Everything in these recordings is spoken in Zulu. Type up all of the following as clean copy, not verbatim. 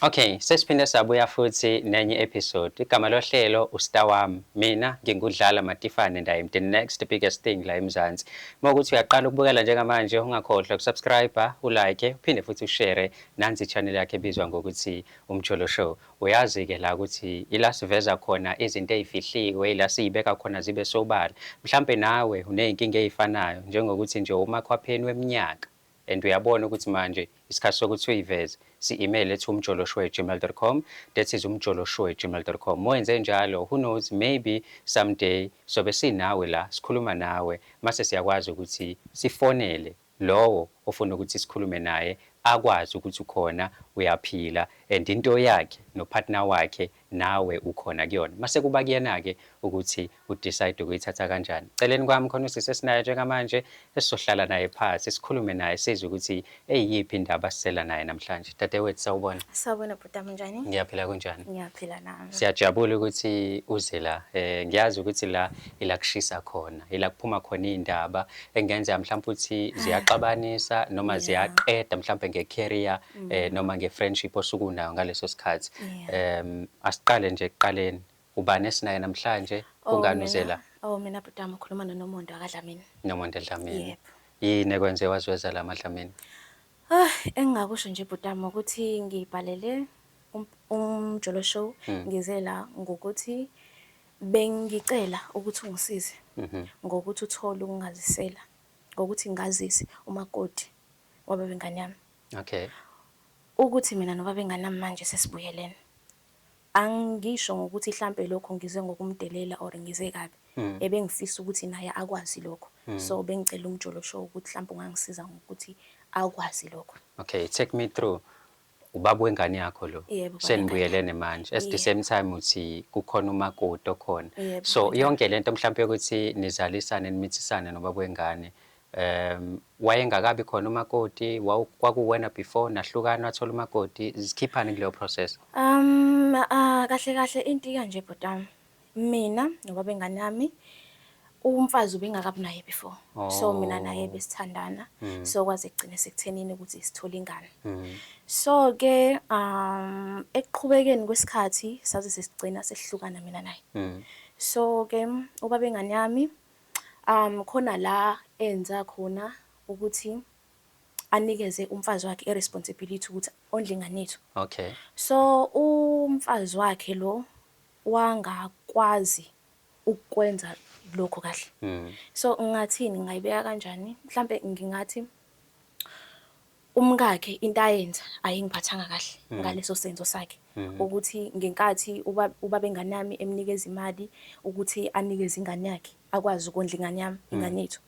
Okay, sesiphinde sabuya futhi nenye episode. Igama lohlelo uStar wami. Mina ngingudlala Matifane and I am the next biggest thing la eMzansi. Mawukuthi uyaqala ukubukela njengamanje ungakhohlwa ukusubscribe, ulike, uphinde futhi ushare nansi channel yakhe ebizwa ngokuthi Umjolo Show. Uyazi ke la ukuthi ila siveza khona izinto ezifihliwe, ila sibeka khona zibe sobala. Mhlambe nawe uneyinkinga ezifanayo njengokuthi nje umakhwapheni weminyaka and uyabona ukuthi manje isikhathi sokuthi uyiveze si-email ethi umjoloshow@gmail.com, that is umjoloshow@gmail.com. Moyenze njalo, who knows, maybe someday sobe sinawe la sikhuluma nawe mase siyakwazi ukuthi sifonele lowo ofuna ukuthi sikhulume naye akwazi ukuthi ukhona uyaphila and into yakhe nopartner wakhe nawe ukhona kuyona. Mase kuba kuyena ke ukuthi udecide ukuyithatha kanjani. Celeni kwami khona usisesinayo njengamanje esizohlala naye phansi sikhulume naye sizwe ukuthi eyiphi indaba sisela naye namhlanje. Dadewethu sawubona. Sawubona bhuti njani? Ngiyaphila kunjani? Ngiyaphila nami. Siyajabula ukuthi uze la. Ngiyazi ukuthi la ila kushisa khona, ila kuphuma khona indaba engenza mhlawumbe ukuthi ziyaxabanisa noma ziyaqeda mhlawumbe ngecareer noma ngefriendship osukunayo ngaleso sikhathi. Asiqale nje ekuqaleni. Ubani esinaye namhlanje? Kungani uzela? Mina bhuti ukhuluma noNomondo akaDlamini. Nomondo eDlamini. Yebo. Yini ekwenze waziweza la maDlamini? Engingakusho nje bhuti ukuthi ngibhalele Umjolo Show ngize la ngokuthi bengicela ukuthi ungisize ngokuthi uthole ukungazisela ngokuthi ngazise umakoti wababengane yami. Okay. Ukuthi mina nobabengane nami manje sesibuyelene. Angisho ngokuthi mhlambe lokho ngize ngokumdelela or ngize kabi. Ebengifisa ukuthi naye akwazi lokho. So bengicela Umjolo Show ukuthi mhlambe ungangisiza ngokuthi akwazi lokho. Okay, take me through. Ubaba wengane yakho lo. Senibuyelene manje. At the same time uthi kukhona umakoti okhona. So yonke lento mhlawumbe ukuthi nizalisane nimithisane nobaba wengane. Wayengakabi khona umakoti, kwakuwena before nahlukana wathola umakoti, zikhiphani kuleyo process? Kahle into kanje bhuti. Mina nobabengane nami umfazi ubengakabi naye before. So mina naye besithandana. So kwaze kugcine sekuthenini ukuthi sithola ingane. So ke ekuqhubekeni kwesikhathi saze sesigcina sesihlukana mina naye. So ke ubabengane yami khona la enza khona ukuthi anikeze umfazi wakhe iresponsibility ukuthi ondle ingane yethu. Okay. So umfazi wakhe lo wangakwazi ukwenza lokho kahle. So ngathini ngayibeka kanjani? Mhlambe ngingathi umkakhe into ayenza ayingiphathanga kahle ngaleso senzo sakhe ukuthi ngenkathi ubabengane nami emnikeza imali ukuthi anikeze ingane yakhe akwazi ukondla ingane yami ingane yethu.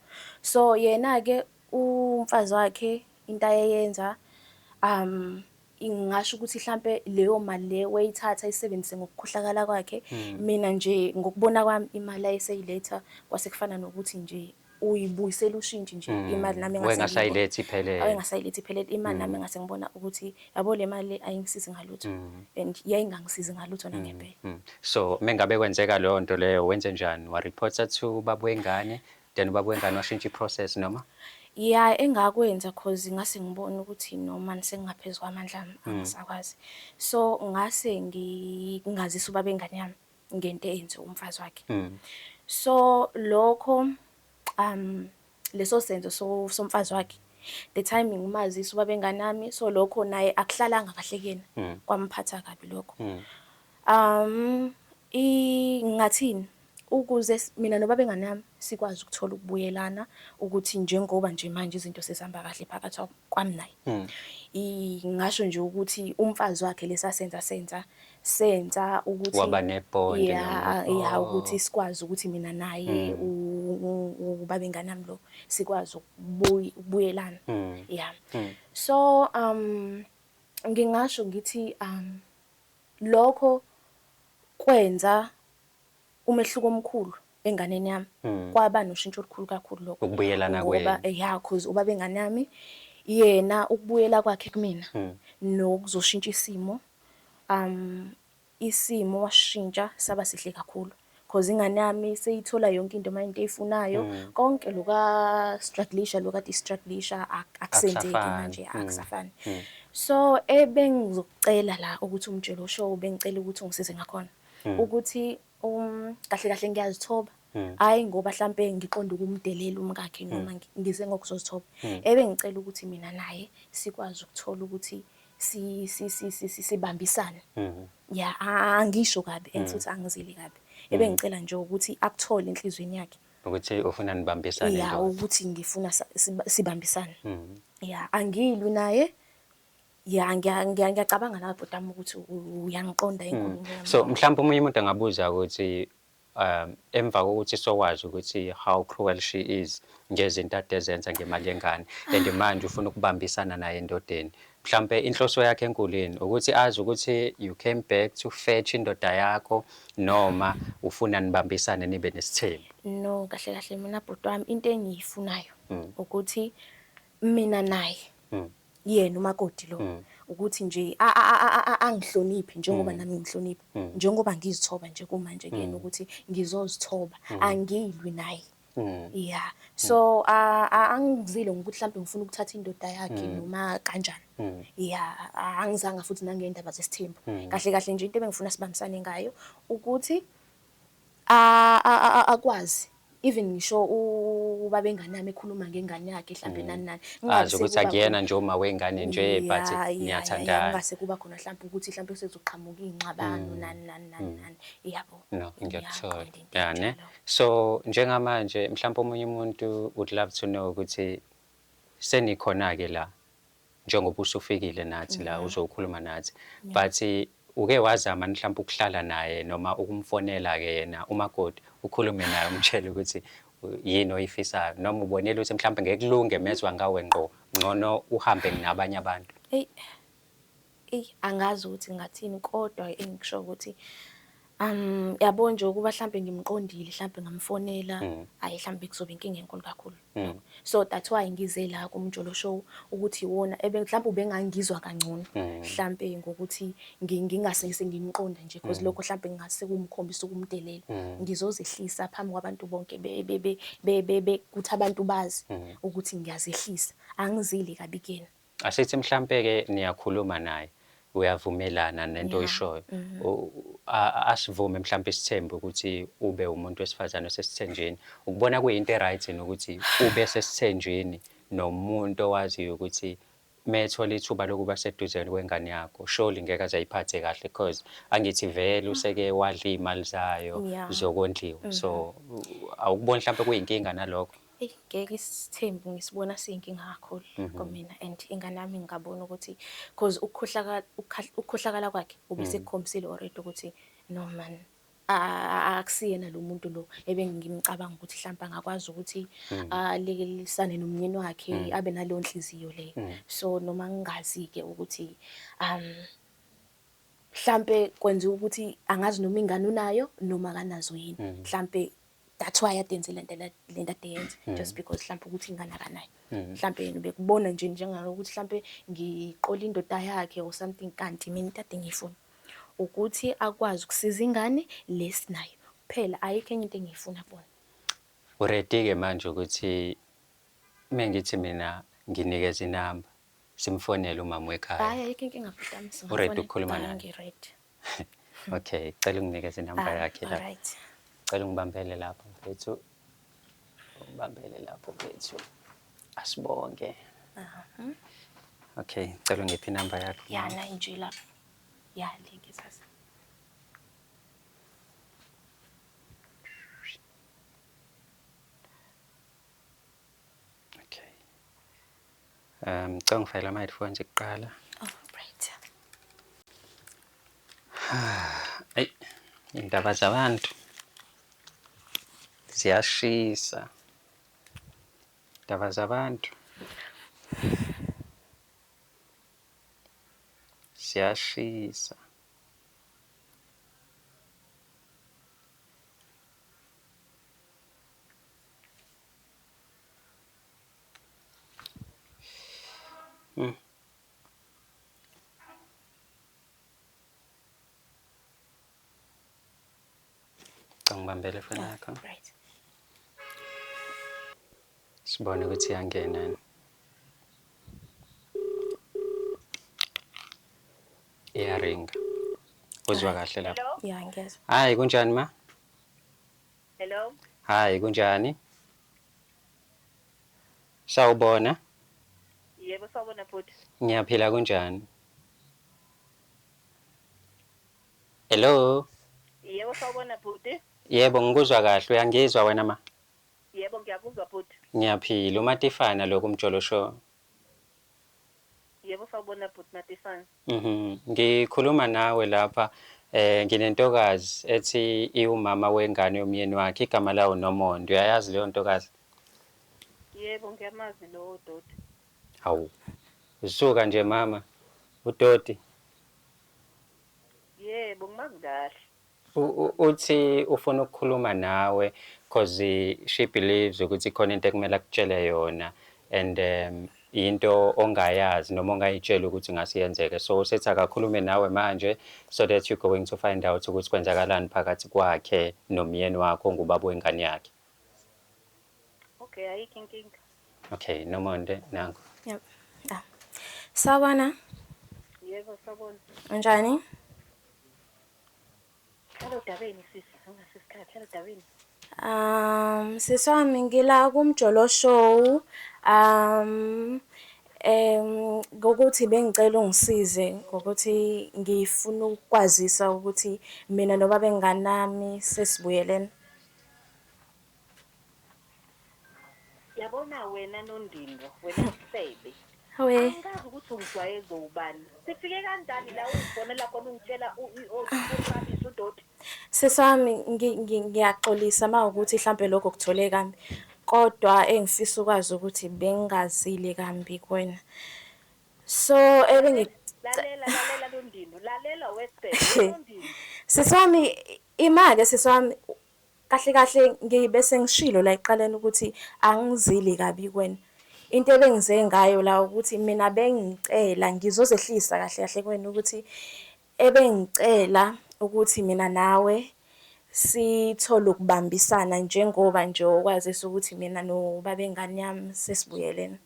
So yena ke umfazi wakhe into ayenza ingasho ukuthi mhlambe leyo mali le wayithatha isebenzise ngokukhohlakala kwakhe. Mina nje ngokubona kwami imali ayiseyiletha kwasekufana nokuthi nje uyibuyisela ushintshi nje imali nami engasayilethi iphelele. Engasayilethi iphelele imali nami ngase ngibona ukuthi yabo le mali ayingisizi ngalutho and yayingangisizi ngalutho nangempela. So mengabe kwenzeka leyo nto leyo wenze njani? Wa reporta to baba wengane then ubaba wengane washintsha iprocess noma? Yeah, engakwenza cause ngase ngibona ukuthi noma sengingaphezulu kwamandla ami angisakwazi. So ngase ngingazisa ubabengane yami ngento enze umfazi wakhe. So lokho leso senzo somfazi wakhe the timing umazisa ubabengane nami so lokho naye akuhlalanga kahle kuyena kwamphatha kabi lokho. Ngathini ukuze mina nobabengane nami sikwazi ukuthola ukubuyelana ukuthi njengoba nje manje izinto sesihamba kahle phakathi kwami naye. Ngasho nje ukuthi umfazi wakhe senza ukuthi waba nebond yeah ukuthi sikwazi ukuthi mina naye ubabengane nami lo sikwazi ukubuyelana. Yeah. So ngingasho ngithi lokho kwenza umehluko omkhulu enganeni yami. Kwaba noshintsho olukhulu kakhulu lokho. Ukubuyelana kwenu. Ngoba yeah cause ubabengane yami yena ukubuyela kwakhe kumina nokuzoshintsha isimo washintsha saba sihle kakhulu cause ingane yami seyithola yonke into manje eyifunayo konke loka strugglisha lokade strugglisha akusenzeki manje akusafani. So ebengizokucela la ukuthi umtshelo show bengicela ukuthi ungisize ngakhona ukuthi kahle kahle ngiyazithoba. Hayi ngoba mhlambe ngiqonda ukumdelela umkakhe noma ngize ngokuzozithoba. Ebengicela ukuthi mina naye sikwazi ukuthola ukuthi sibambisane. Ya angisho kabi and futhi angizili kabi. Ebengicela nje ukuthi akuthole enhlizweni yakhe. Ukuthi ufuna nibambisane Ya ukuthi ngifuna sibambisane. Ya angilwi naye. Ya ngiyacabanga la bhodami ukuthi uyangiqonda inkulumo yami. So mhlawumbe umunye umuntu angabuza ukuthi emva kokuthi sokwazi ukuthi how cruel she is ngezinto ade zenza ngemali yengane and manje ufuna ukubambisana naye endodeni. Mhlawumbe inhloso yakhe enkulini ukuthi azi ukuthi you came back to fetch indoda yakho noma ufuna nibambisane nibe nesithembu. No kahle kahle mina bhodwami into engiyifunayo ukuthi mina naye yena umakoti lo ukuthi nje angihloniphe njengoba nami ngihlonipha njengoba ngizithoba nje kumanje kuyena ukuthi ngizozithoba angilwi naye. Yeah, so angizile ngokuthi mhlawumbe ngifuna ukuthatha indoda yakhe noma kanjani. Yeah, angizanga futhi nangendaba zesithembu. Kahle kahle nje into ebengifuna sibambisane ngayo ukuthi akwazi even ngisho ubaba enganami ekhuluma ngengane yakhe mhlawumbe nani azi ukuthi akuyena nje uma wengane nje but niyathandana. Ngase kuba khona mhlawumbe ukuthi mhlawumbe sezoqhamuka ingxabano nani yabo. No ngiyakuthola. Yeah ne. So njengamanje mhlawumbe omunye umuntu would love to know ukuthi senikhona ke la njengoba usufikile nathi la uzokhuluma nathi but uke wazama mhlawumbe ukuhlala naye noma ukumfonela ke yena umakoti ukhulume naye umtshele ukuthi yini oyifisayo noma ubonela ukuthi mhlawumbe ngekulunge mezwa ngawe ngcono uhambe nabanye abantu. Angazi ukuthi ngathini kodwa engisho ukuthi yabo nje ukuba mhlawumbe ngimqondile mhlawumbe ngamfonela hayi mhlawumbe kuzoba inkinga enkulu kakhulu. So that's why ngize la kumjolo show ukuthi wona mhlawumbe ubengangizwa kangcono mhlawumbe ngokuthi ngingase ngimqonda nje because lokho mhlawumbe ngase kumkhombisa ukumdelela. Ngizozehlisa phambi kwabantu bonke kuthi abantu bazi ukuthi ngiyazehlisa angizili kabi kena. Asithi mhlawumbe ke niyakhuluma naye uyavumelana nento oyishoyo asivume mhlawumbe isithembu ukuthi ube umuntu wesifazane osesithenjini ukubona kuyinto eright nokuthi ube sesithenjini nomuntu owaziyo ukuthi methola ithuba lokuba seduzeni kwengane yakho surely ngeke azayiphathe kahle because angithi vele useke wadla imali zayo zokondliwa. So awukuboni mhlawumbe kuyinkinga nalokho. Ngeke isithembu ngisibona siyinkinga kakhulu kumina and ingane yami ngabona ukuthi because ukukhohlakala kwakhe ubese kukhombisile already ukuthi no man akusiyena lo muntu lo ebengimcabanga ukuthi mhlawumbe angakwazi ukuthi alekelisane nomnyeni wakhe abe naleyo nhliziyo le. So noma ngingazi ke ukuthi mhlawumbe kwenza ukuthi angazi noma ingane unayo noma kanazo yini mhlawumbe that's why adenzela lento adeyenza just because mhlawumbe ukuthi ingane akanayo mhlawumbe yena bekubona nje njengalokuthi mhlawumbe ngiqola indoda yakhe or something kanti mina into ade ngiyifuna ukuthi akwazi ukusiza ingane lesinayo kuphela ayikho enye into engiyifuna bona. Uready ke manje ukuthi mengithi mina nginikeza inamba simfonele umama wekhaya. Hayi ayikho inkinga bhodami singafona. Uready ukukhuluma naye? Ngiready. Okay, cela unginikeze inamba yakhe la. Alright. Cela ungibambele lapho mfethu. Ungibambele lapho mfethu. Asibonke. Okay, cela ungiphi inamba yakho? Ya na nje lapho. Ya linki sasa. Okay. Ngicela ngifayela ama headphones ekuqala. Oh right. Ay, indaba zabantu ziyashisa. Indaba zabantu ziyashisa. Ngibambele foni yakho. Right. Sibone ukuthi iyangena. iyaringa. Uzwa kahle lapha. Hello? Ya ngiyezwa. Hayi kunjani ma? Hello? Hayi kunjani? Sawubona. Yebo sawubona bhuti. Ngiyaphila kunjani? Hello. Yebo sawubona bhuti. Yebo ngikuzwa kahle uyangizwa wena ma? Yebo ngiyakuzwa bhuti. Ngiyaphila uMatifana lo kumjolo show. Yebo sawubona bhuti Matifana. Ngikhuluma nawe lapha nginentokazi ethi iwumama wengane yomyeni wakhe igama lawo Nomonde. Uyayazi leyo ntokazi? Yebo ngiyamazi lo doti. Hawu. Usuka nje mama. Udoti. Yebo ngimazi kahle. Uthi ufuna ukukhuluma nawe because she believes ukuthi khona into ekumele akutshele yona and into ongayazi noma ongayitshela ukuthi ngasiyenzeke, so sethi akakhulume nawe manje so that you're going to find out ukuthi kwenzakalani phakathi kwakhe nomyeni wakho ngubaba wengane yakhe. Okay ayikho inkinga. Okay, Nomonde nangu. Yep. Ah. Sawubona. Yebo sawubona. Unjani? Hello Daveni sisi, angasisikhathi hello Daveni. Sisi wami ngila kumjolo show. Ngokuthi bengicela ungisize ngokuthi ngifuna ukwazisa ukuthi mina nobaba enganami sesibuyelene. Yabona wena Nondindo, wena Msebe. Hawe. Angazi ukuthi ungijwayeze ubani. Sifike kanjani la ungifonela khona ungitshela uqabisa udoti. Sisi wami ngiyaxolisa mawukuthi mhlambe lokho kuthole kambi. Kodwa engifisa ukwazi ukuthi bengazili kambi kuwena. So Lalela Nondindo, lalela wesebe Nondindo. Sisi wami imake sisi wami kahle ngibe sengishilo la eqaleni ukuthi angizili kabi kuwena. Into ebengize ngayo la ukuthi mina bengicela ngizozehlisa kahle kuwena ukuthi ebengicela ukuthi mina nawe sithole ukubambisana njengoba nje okwazisa ukuthi mina nobaba engane yami sesibuyelene.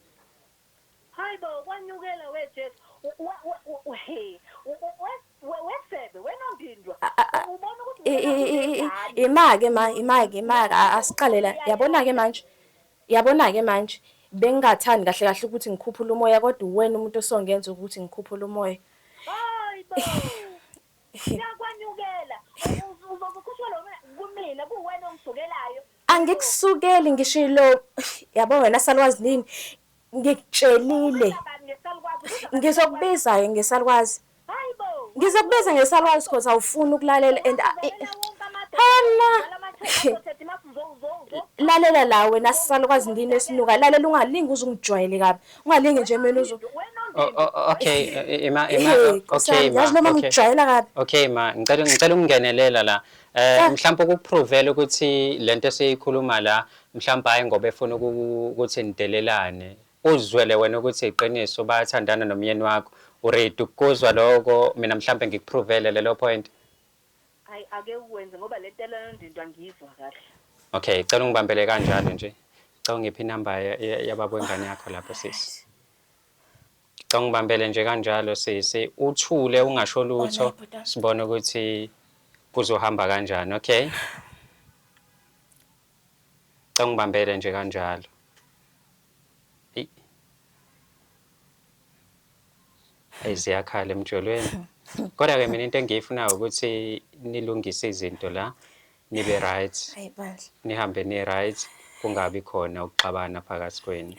Hayibo kwanyukela wejesu. Wesebe wenondindwa. Ubona ukuthi Imake asiqale la. Yabona ke manje bengingathandi kahle ukuthi ngikhuphule umoya kodwa uwena umuntu osongenza ukuthi ngikhuphule umoya. hayibo. Yakwanyukela. Uzokukhusela kumina kuwena ongisukelayo. Angikusukeli ngishilo yabo wena salwazi nini ngikutshelile ngizokubiza ngesalwazi Hayibo. ngizokubiza ngesalwazi because awufuni ukulalela and lalela la wena salwazi ndini esinuka lalela ungalingi uzungijwayele kabi ungalingi nje mina Okay, okay yazi noma ngijwayela kabi. Okay ma, ngicela ukungenelela la. Mhlawumbe ukuprovela ukuthi lento esiyikhuluma la mhlawumbe hayi ngoba efuna ukuthi nidelelane. Uzwele wena ukuthi iqiniso bayathandana nomyeni wakho. Uready ukuzwa lokho mina mhlawumbe ngikuprovele lelo point. Hayi ake ukwenze ngoba le ntela Nondindo angizwa kahle. Okay, cela ungibambele kanjalo nje. Cela ungiphi inamba yababa wengane yakho lapho sisi. Cela ungibambele nje kanjalo sisi. Uthule ungasho lutho sibone ukuthi kuzohamba kanjani, okay? Cela ungibambele nje kanjalo. Ziyakhala emjolweni. Kodwa ke mina into engiyifunayo ukuthi nilungise izinto la nibe right. Hayi bandla. Nihambe ni right kungabi khona ukuxabana phakathi kwenu.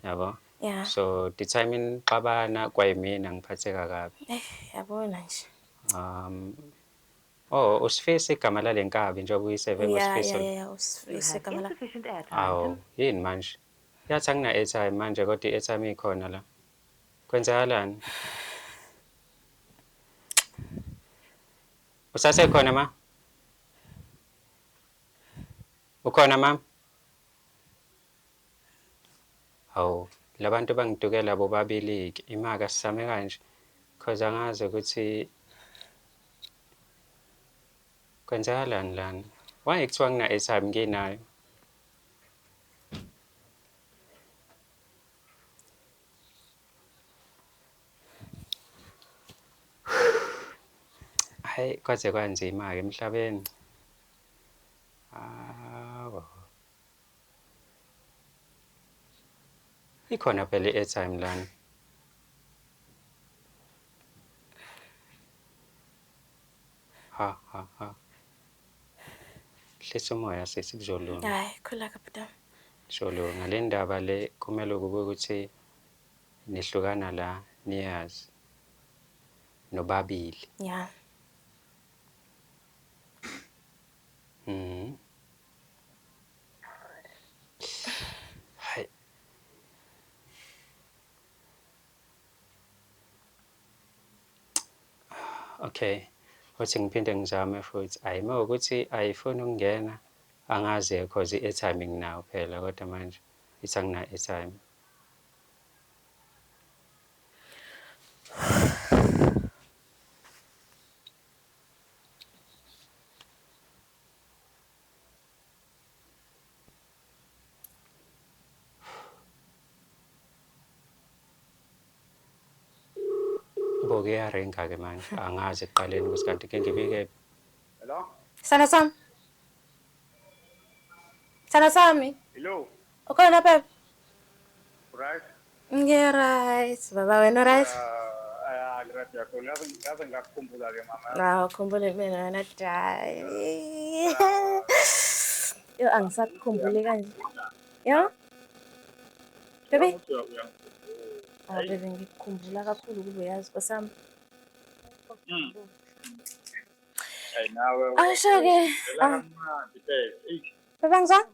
Yabo? Yeah. So the time inixabana kwayimina ngiphatheka kabi. Yabona nje. Usifise igama lalenkabi njengoba uyiseve ngosifisa. Yeah, usifise igama la. Awu, yini manje? Yathi angina airtime manje kodwa i-airtime ikhona la. Kwenzakalani? Usasekhona ma? Ukhona mama? Hawu, labantu bangidukela bobabili imaka sisame kanje because angazi ukuthi kwenzakalani lana. Why kuthiwa ngina airtime nginayo? Hayi kwaze kwanzima-ke emhlabeni. Hawu. Ikhona phela i-airtime lana. Ha. Hlisa umoya sisi kuzolunga. Hayi khuleka bhutam. Kuzolunga. Le ndaba le kumele kube ukuthi nihlukana la niyazi nobabili. Ya. Hayi. Okay. Uthi ngiphinde ngizame futhi. Hayi mawukuthi ayifuni ukungena angazi cause i-airtime nginayo phela kodwa manje ithi angina airtime. Boke yarenga-ke manje angazi ekuqaleni ukuthi kanti ke ngibike. Hello? Sana sami. Sana sami. Hello? Ukhona Pepe? Right? Nge-right. Baba wena right? Gracias. Ngaze ngakukhumbula-ke mama. Hawu khumbule mina wena dai. Yo angisakukhumbuli kanje. Yo? Bebe? Bebe ngikukhumbula kakhulu kube yazi kwasami. Hey nawe. Asho-ke. Kamnandi babe. Baba ngizwa?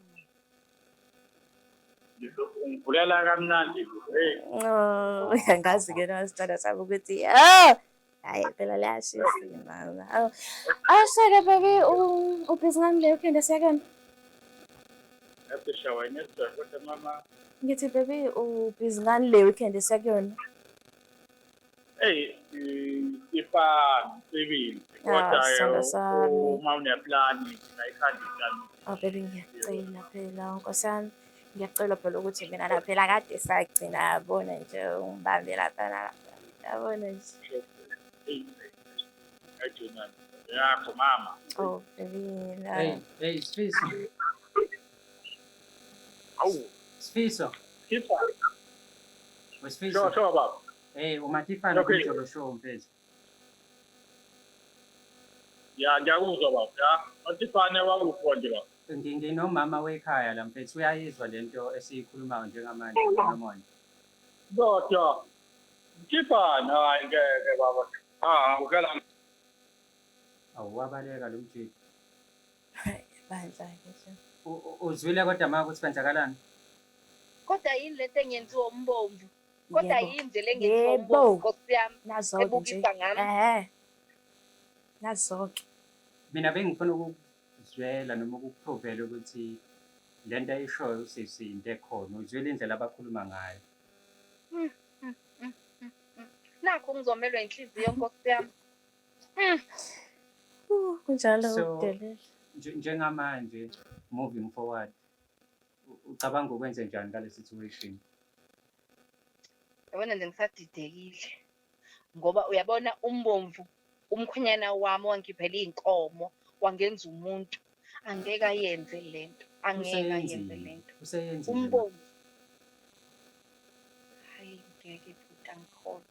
Ngivulela kamnandi. Hey. Oh, angazi-ke nasithanda sami ukuthi hayi phela liyashisa mama. Asho-ke baby ubhizi ngani le weekend esiyakuyona? Yabisha wena kodwa mama. Ngithi baby ubhizi ngani le weekend esiyakuyona? Hey, ifana sebenzi. Sithando sami. Uma uneplani ayikhandi njani? Oh baby ngiyacela phela nkosi yami. Ngiyacela phela ukuthi mina la phela kade sagcina yabona nje ungibambe lapha nalapha. Yabona nje. Ayijona. Yakho mama. Oh baby la. Hey, Sifiso. Awu, Sifiso. kipa. Sifiso. Sure baba. Hey, umatifana Okay. kujolo show mfethu. Ya ngiyakuzwa baba. Ya, Matifane wakupho nje baba. Nginomama wekhaya la mfethu uyayizwa lento esiyikhulumayo njengamanje nomonye. Dokya. Kipa na ngeke baba. Ukela. Awuwabaleka lo mjiji. Bandla-ke nje. Uzwile kodwa manje ukuthi kwenzakalani? Kodwa yini lento engenziwa umbomvu? Kodwa Yebo. yini nje lengenziwa Yebo. umbomvu Nkosi yami? Nazo-ke nje. Ebukisa ngami. Nazo-ke. Mina bengifuna ukuzwela noma ukuprovela ukuthi lento ayishoyo usisi into ekhona. Uzwile indlela abakhuluma ngayo. Nakho ngizomelwa inhliziyo Nkosi yami. Kunjalo So- ukudelela. Njengamanje moving forward ucabanga ukwenze njani ngale situation? Yabona nje ngisadidekile. Ngoba uyabona umbomvu umkhwenyana wami wangiphelele inkomo wangenza umuntu angeke ayenze lento. Angeke ayenze lento. Useyenzile. Umbomvu. Hayi ngeke futhi angikholwa.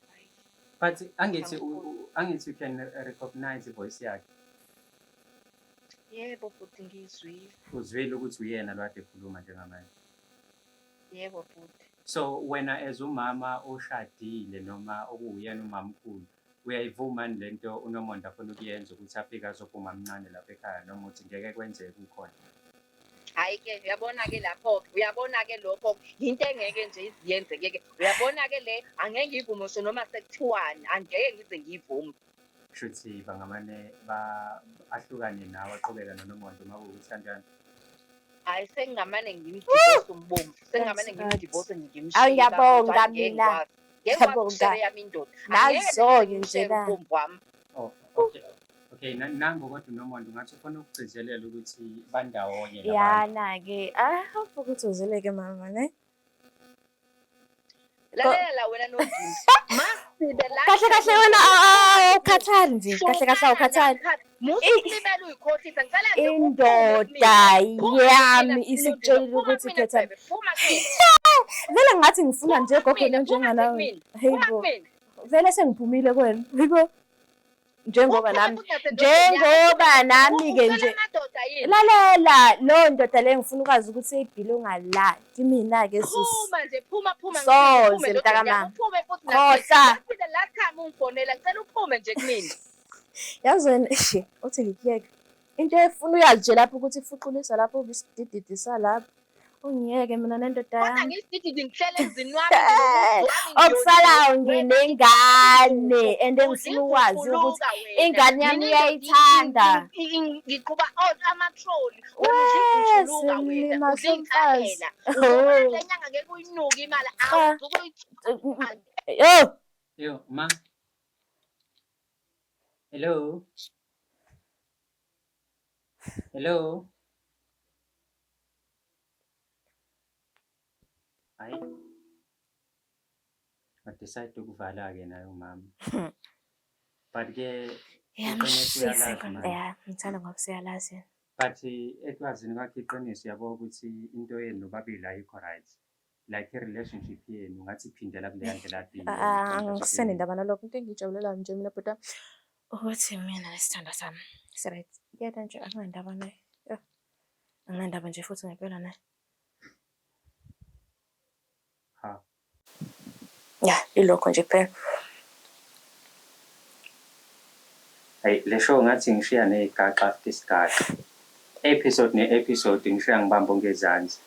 But angithi you can recognize ivoice yakhe. Yebo futhi ngizwile. Uzwile ukuthi uyena lo ade ekhuluma njengamanje. Yebo futhi. So wena as umama oshadile noma okuyena umamkhulu uyayivuma lento uNomonde afuna ukuyenza ukuthi afike azophuma amncane lapha ekhaya noma uthi ngeke kwenzeke ukhona. Hayi ke uyabona ke lapho uyabona ke lokho into engeke nje iziyenzeke ke uyabona ke le angeke ngivume noma sekuthiwani angeke ngize ngivume. Shuthi bangamane ahlukane nawe aqhubeka noNomonde uma kuwukuthi kanjani. Hayi sengingamane ngimdivorce umbomvu sengingamane ngimdivorce ngimshiya. Awu, ngiyabonga mina. Ngiyabonga yami indoda. Nazo-ke nje la. umbomvu wami. Oh, okay. Okay, nangu kodwa uNomonde ungathi ufuna ukugcizelela ukuthi bandawonye labantu. Yana-ke hope ukuthi uzwile-ke mama ne. Lalela wena noNdindi. Ma Kahle kahle wena awukhathali nje. Kahle kahle awukhathali. Musulimela uyikhohlisa ngicela nje Indoda yami isikutshelile ukuthi khetha. Vele ngathi ngifuna nje gogo njenganawe. Hayibo. Vele sengiphumile kuwena. Hayibo. Njengoba nami ke nje lalela lo ndoda le ngifuna ukwazi ukuthi eyibhile ungala kimina ke sisi phuma soze mntakamama khohla last time ungifonela ngicela uphume nje kumina yazi wena uthi ngikuyeke into efuna uyazi lapho ukuthi ifuqulisa lapho ubisididisa lapho ungiyeke mina nendoda yami ngisididi ngihlele emzini wami okusalayo nginengane and engifuna ukwazi ukuthi ingane yami uyayithanda ngiquba amatroli wena uzingicakela lenyanga ngeke uyinuke imali Yo, ma. Hello. Hello. Hayi. Decide ukuvala-ke nayo mama. But-ke ngithanda ngoba siyalazi. But ekwazini kwakhe iqiniso yabo ukuthi into yenu nobabili ayikho right. Like i-relationship yenu ngathi iphindela kuleya ndlela Angisene indaba nalokho into engijabulelayo nje mina bhuta ukuthi mina nesithando sami right yena nje anginandaba naye anginandaba nje futhi ngempela naye ilokho nje phela hayi le show ngathi ngishiya negaxa after isigaxa episode ne-episode ngishiya ngibamba ngezansi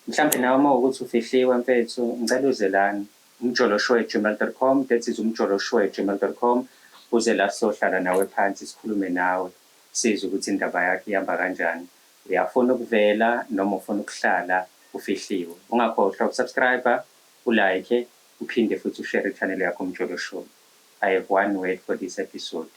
mhlawumbe nawe uma ukuthi ufihliwe mfethu ngicela uzelani umjoloshwe@gmail.com that is umjoloshwe@gmail.com uze la sohlala nawe phansi sikhulume nawe size ukuthi indaba yakhe ihamba kanjani uyafuna ukuvela noma ufuna ukuhlala ufihliwe ungakhohlwa ukusubscribe ulike uphinde futhi ushare channel yakho umjolo show I have one word for this episode